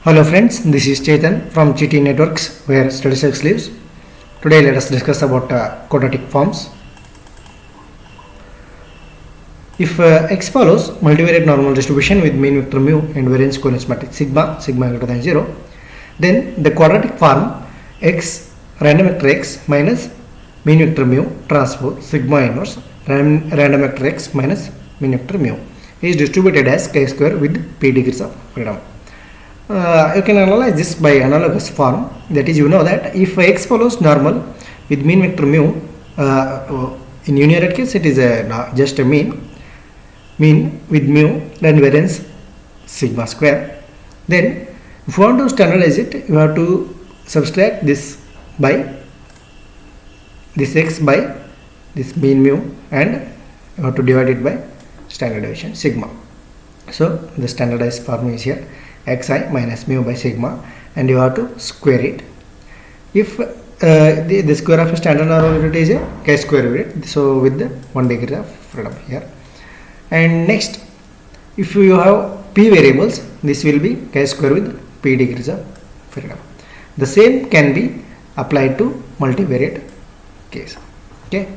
Hello friends, this is Chetan from GT Networks where statistics lives. Today let us discuss about quadratic forms. If X follows multivariate normal distribution with mean vector mu and variance covariance matrix sigma greater than 0, then the quadratic form X random vector X minus mean vector mu transpose sigma inverse random vector X minus mean vector mu is distributed as chi square with p degrees of freedom. You can analyze this by analogous form, that is, you know that if X follows normal with mean vector mu, in univariate case it is just a mean with mu, then variance sigma square. Then if you want to standardize it, you have to subtract this by this X by this mean mu, and you have to divide it by standard deviation sigma. So the standardized form is here, xi minus mu by sigma, and you have to square it. If the square of a standard normal unit is a chi square unit, so with the 1 degree of freedom here. And next, if you have p variables, this will be chi square with p degrees of freedom. The same can be applied to multivariate case. Okay,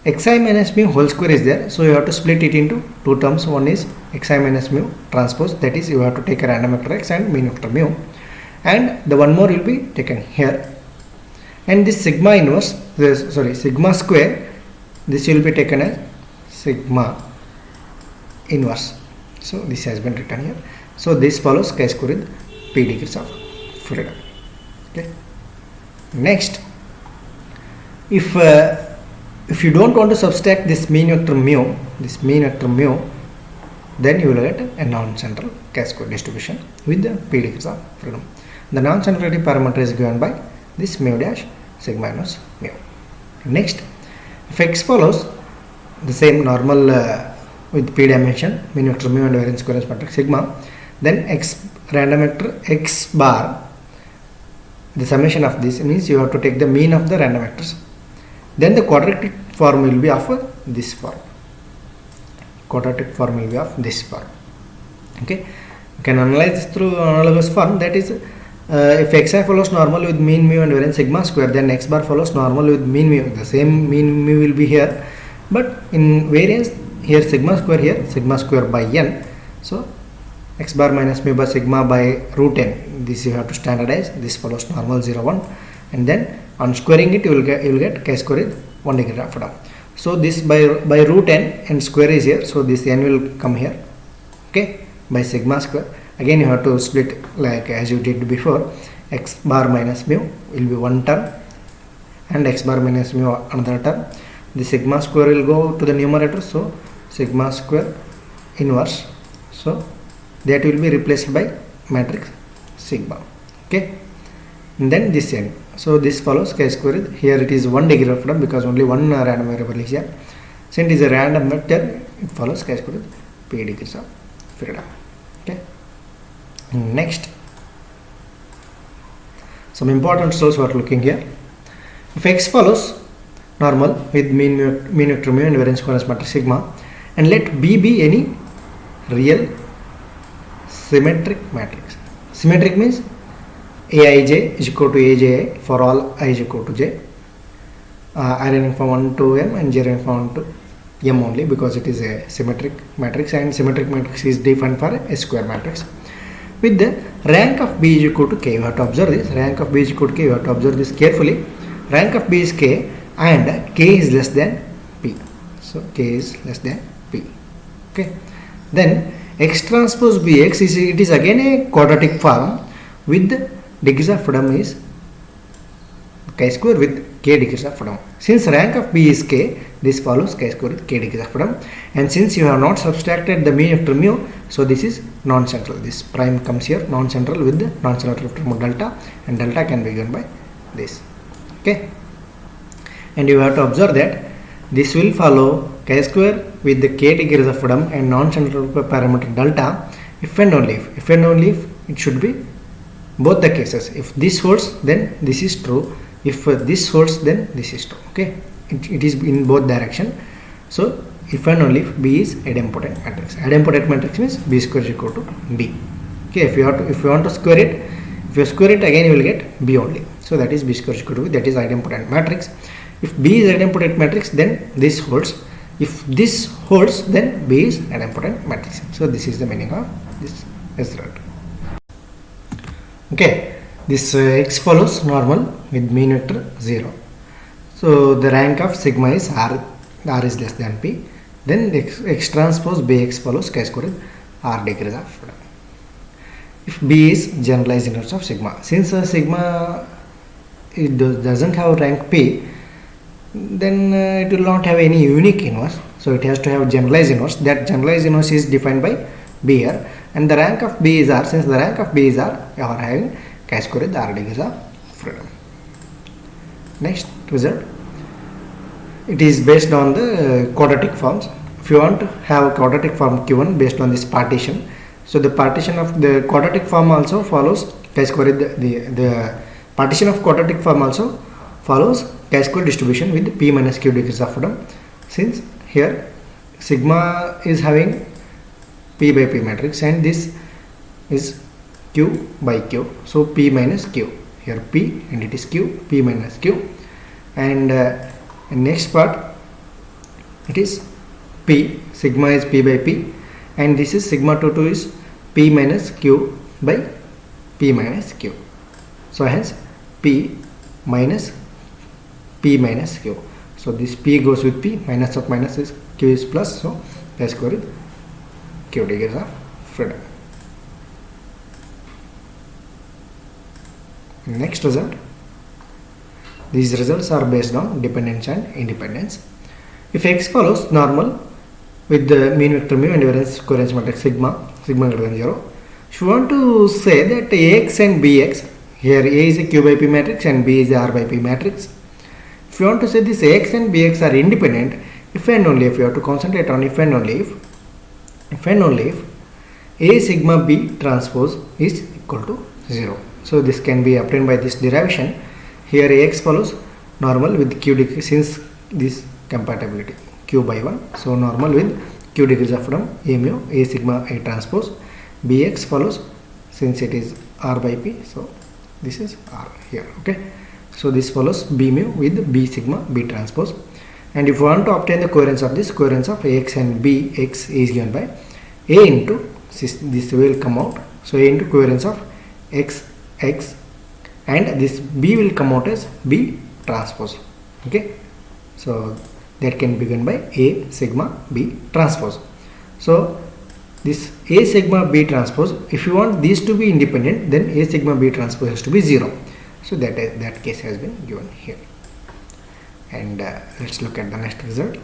xi minus mu whole square is there, so you have to split it into two terms. One is xi minus mu transpose, that is you have to take a random vector x and mean vector mu, and the one more will be taken here. And this sigma inverse, sigma square, this will be taken as sigma inverse. So this has been written here. So this follows chi square with p degrees of freedom. Okay. Next, if you don't want to subtract this mean vector mu, then you will get a non-central chi square distribution with the p degrees of freedom. The non-centrality parameter is given by this mu dash sigma inverse mu. Next, if X follows the same normal with p dimension, mean vector mu and variance covariance matrix sigma, then X random vector X bar, the summation of this means you have to take the mean of the random vectors. Then the quadratic form will be of this form. Okay, you can analyze this through analogous form, that is, if xi follows normal with mean mu and variance sigma square, then x bar follows normal with mean mu. The same mean mu will be here, but in variance here sigma square by n. So x bar minus mu by sigma by root n. This you have to standardize. This follows normal 0 1, and then on squaring it you will get chi square with 1 degree of freedom. So this by root n and square is here, so this n will come here. Okay, by sigma square. Again you have to split like as you did before. X bar minus mu will be one term, and x bar minus mu another term. The sigma square will go to the numerator, so sigma square inverse. So that will be replaced by matrix sigma. Okay, and then this n. So this follows chi square with, here it is 1 degree of freedom because only one random variable is here. Since it is a random vector, it follows chi square with p degrees of freedom. Okay. Next, some important rules we are looking here. If X follows normal with mean vector mu and variance covariance matrix sigma, and let B be any real symmetric matrix. Symmetric means Aij is equal to Aj for all I is equal to J, I ranging from 1 to m and J ranging from 1 to m only, because it is a symmetric matrix, and symmetric matrix is defined for a square matrix with the rank of B is equal to k. You have to observe this, rank of B is equal to k. You have to observe this carefully. Rank of B is k and k is less than p. So k is less than p. Okay. Then X transpose Bx is again a quadratic form with the degrees of freedom is chi square with k degrees of freedom. Since rank of B is k, this follows chi square with k degrees of freedom, and since you have not subtracted the mean vector mu, so this is non-central. This prime comes here, non-central with the non-central vector delta, and delta can be given by this. Okay, and you have to observe that this will follow chi square with the k degrees of freedom and non-central parameter delta if and only if it should be both the cases. If this holds, then this is true. If this holds, then this is true. Okay, it is in both direction. So if and only if B is idempotent matrix. Idempotent matrix means B square is equal to B. Okay, if you want to square it, if you square it again, you will get B only. So that is B square is equal to B. That is idempotent matrix. If B is idempotent matrix, then this holds. If this holds, then B is idempotent matrix. So this is the meaning of this result. Okay, this X follows normal with mean vector 0. So the rank of sigma is R is less than P. Then X transpose Bx follows chi squared R degrees of freedom. If B is generalized inverse of sigma, since sigma it doesn't have rank P, then it will not have any unique inverse, so it has to have generalized inverse. That generalized inverse is defined by B here, and the rank of B is R. Since the rank of B is R, you are having chi squared R degrees of freedom. Next result, it is based on the quadratic forms. If you want to have quadratic form Q1 based on this partition, so the partition of the quadratic form also follows chi squared. The partition of quadratic form also follows chi-square distribution with P minus Q degrees of freedom. Since here sigma is having P by P matrix and this is Q by Q, so P minus Q, here P and it is Q, P minus Q, and next part it is P, sigma is P by P, and this is sigma 2 is P minus Q by P minus Q. So hence P minus P minus Q. So this P goes with P, minus of minus is Q is plus, so chi squared Q degrees of freedom. Next result. These results are based on dependence and independence. If X follows normal with the mean vector mu and covariance matrix sigma greater than 0, if you want to say that Ax and Bx, here A is a Q by P matrix and B is a R by P matrix. If you want to say this Ax and Bx are independent, if and only if you have to concentrate on if and only if A sigma B transpose is equal to 0. So this can be obtained by this derivation. Here Ax follows normal with Q degree, since this compatibility Q by 1, so normal with Q degrees of freedom A mu A sigma A transpose. Bx follows since it is R by P, so this is R here. Okay, so this follows B mu with B sigma B transpose. And if you want to obtain the covariance of this, covariance of Ax and Bx is given by A into this will come out, so A into covariance of X and this B will come out as B transpose. Okay, so that can be given by A sigma B transpose. So this A sigma B transpose, if you want these to be independent, then A sigma B transpose has to be 0. So that case has been given here. And let's look at the next result.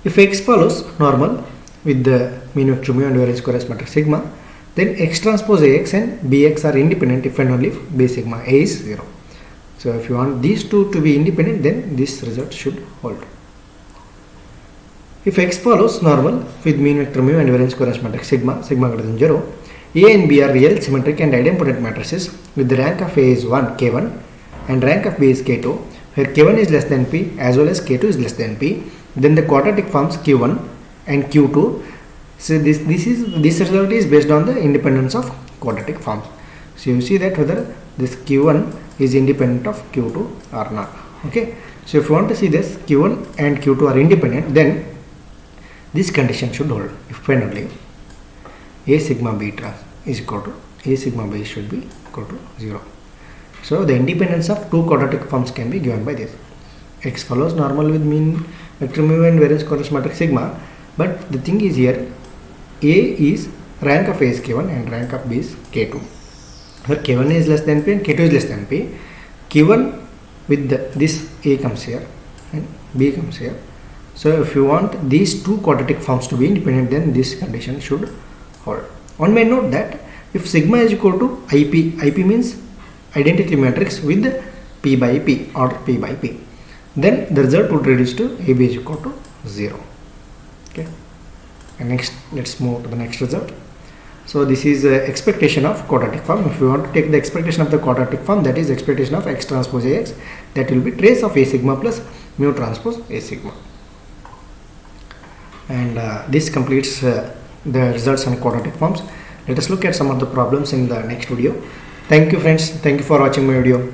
If X follows normal with the mean vector mu and covariance matrix sigma, then X transpose Ax and Bx are independent if and only if B sigma A is 0. So if you want these two to be independent, then this result should hold. If X follows normal with mean vector mu and covariance matrix sigma greater than 0, A and B are real, symmetric and idempotent matrices with the rank of A is K1 and rank of B is K2, where K1 is less than P as well as K2 is less than P, then the quadratic forms Q1 and Q2. So this result is based on the independence of quadratic forms. So you see that whether this Q1 is independent of Q2 or not. Okay, so if you want to see this Q1 and Q2 are independent, then this condition should hold if and only A sigma B trans is equal to A sigma B should be equal to 0. So the independence of two quadratic forms can be given by this. X follows normal with mean vector mu and covariance matrix sigma, but the thing is here A is rank of A is K1 and rank of B is K2. Where K1 is less than P and K2 is less than P, Q1 with this A comes here and B comes here. So if you want these two quadratic forms to be independent, then this condition should hold. One may note that if sigma is equal to IP means identity matrix with P by P or P by P, then the result would reduce to AB is equal to 0. Okay, and next let's move to the next result. So this is expectation of quadratic form. If you want to take the expectation of the quadratic form, that is expectation of X transpose Ax, that will be trace of A sigma plus mu transpose A sigma. And this completes the results and quadratic forms. Let us look at some of the problems in the next video. Thank you friends. Thank you for watching my video.